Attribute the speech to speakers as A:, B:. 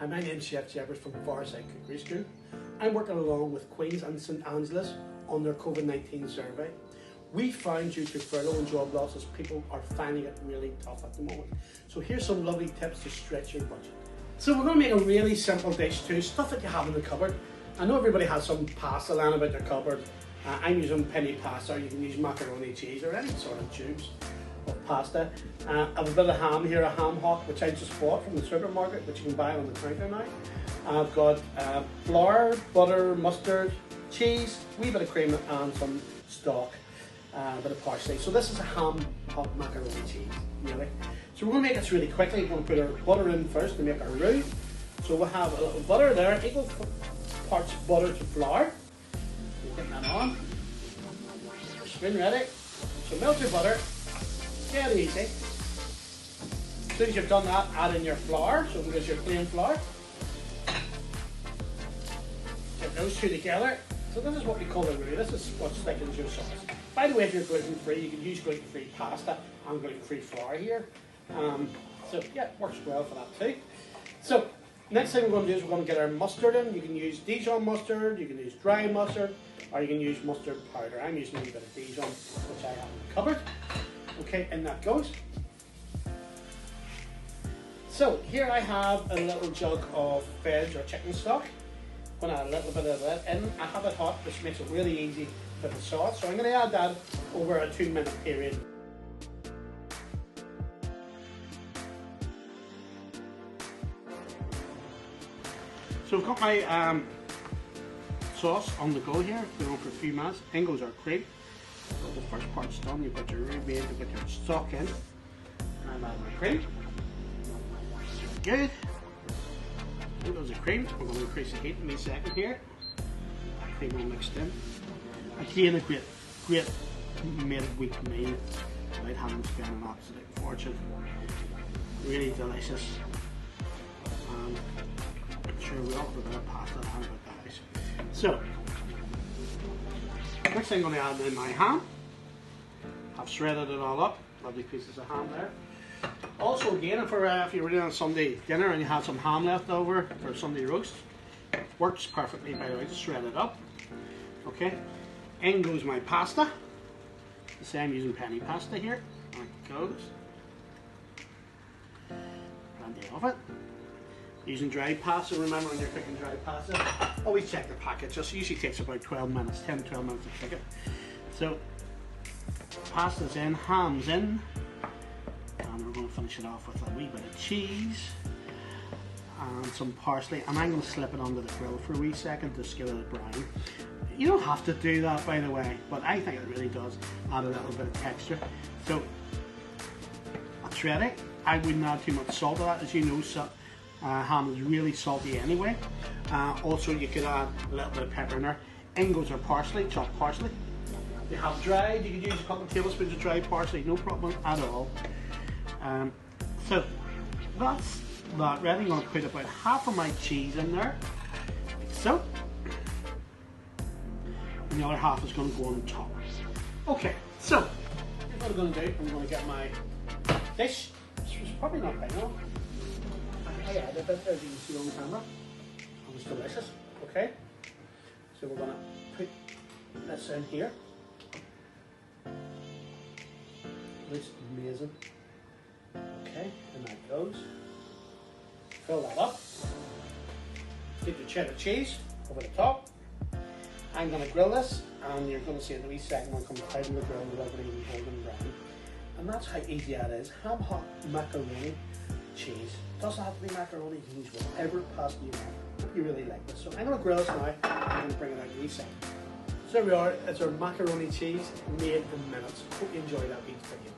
A: Hi, my name's Chef Jeffers from Fireside Cookery School. I'm working along with Queens and St Angela's on their COVID-19 survey. We found due to furlough and job losses, people are finding it really tough at the moment. So here's some lovely tips to stretch your budget. So we're going to make a really simple dish too, stuff that you have in the cupboard. I know everybody has some pasta lying about their cupboard. I'm using penny pasta, or you can use macaroni cheese or any sort of tubes of pasta. I have a bit of ham here, a Hamhock, which I just bought from the supermarket, which you can buy on the counter now. I've got flour, butter, mustard, cheese, a wee bit of cream and some stock, a bit of parsley. So this is a Hamhock macaroni cheese, really. So we're going to make this really quickly. We're going to put our butter in first to make our roux. So we'll have a little butter there, equal parts butter to flour. We'll get that on. Spoon ready. So melt your butter. Dead easy. As soon as you've done that, add in your flour. So we'll get your plain flour. Get those two together. So this is what we call the roux. This is what thickens your sauce. By the way, if you're gluten-free, you can use gluten-free pasta and gluten-free flour here. So yeah, it works well for that too. So next thing we're going to do is we're going to get our mustard in. You can use Dijon mustard, you can use dry mustard, or you can use mustard powder. I'm using a little bit of Dijon, which I have in the cupboard. Okay, in that goes. So here I have a little jug of veg or chicken stock. I'm going to add a little bit of that in. I have it hot, which makes it really easy for the sauce. So I'm going to add that over a 2-minute period. So I've got my sauce on the go here, going for a few minutes. In goes our cream. So the first part's done, you've got your roux made, you've got your stock in. I'm adding my cream. Good. There goes the cream. We're going to increase the heat in a second here. That cream all mixed in. Again, a great midweek meal without having to spend an absolute fortune. Really delicious. Sure, we all have a bit of pasta and ham about that. So, next thing I'm going to add in my ham. I've shredded it all up. Lovely pieces of ham there. Also, again, if you were doing a Sunday dinner and you had some ham left over for Sunday roast, it works perfectly by the way to shred it up. Okay, in goes my pasta. The same using penny pasta here. There it goes. Plenty of it. Using dry pasta, remember when you're cooking dry pasta, always check the packet. Just usually takes about 12 minutes, 10 to 12 minutes to cook it. So, pasta's in, ham's in, and we're going to finish it off with a wee bit of cheese and some parsley. And I'm going to slip it onto the grill for a wee second to give it a brown. You don't have to do that, by the way, but I think it really does add a little bit of texture. So, that's ready. I wouldn't add too much salt to that, as you know. So, ham is really salty anyway. Also, you could add a little bit of pepper in there. In goes our parsley, chopped parsley. If you have dried, you could use a couple of tablespoons of dried parsley, no problem at all. So that's that ready. I'm going to put about half of my cheese in there, like so. And the other half is going to go on top. Okay, so here's what I'm going to do. I'm going to get my dish. This was probably not big enough. I added a bit, as you can see on the camera. It was delicious. Okay, so we're going to put this in here. Looks amazing. Okay, and that goes. Fill that up. Get your cheddar cheese over the top. I'm going to grill this, and you're going to see in a wee second when it comes out of the grill without it even golden brown. And that's how easy that is. Hamhock macaroni cheese. Doesn't have to be macaroni, you can use whatever pasta you want. Hope you really like this. So I'm going to grill this now, and I'm going to bring it out in a wee second. So there we are, it's our macaroni cheese made in minutes. Hope you enjoy that wee video.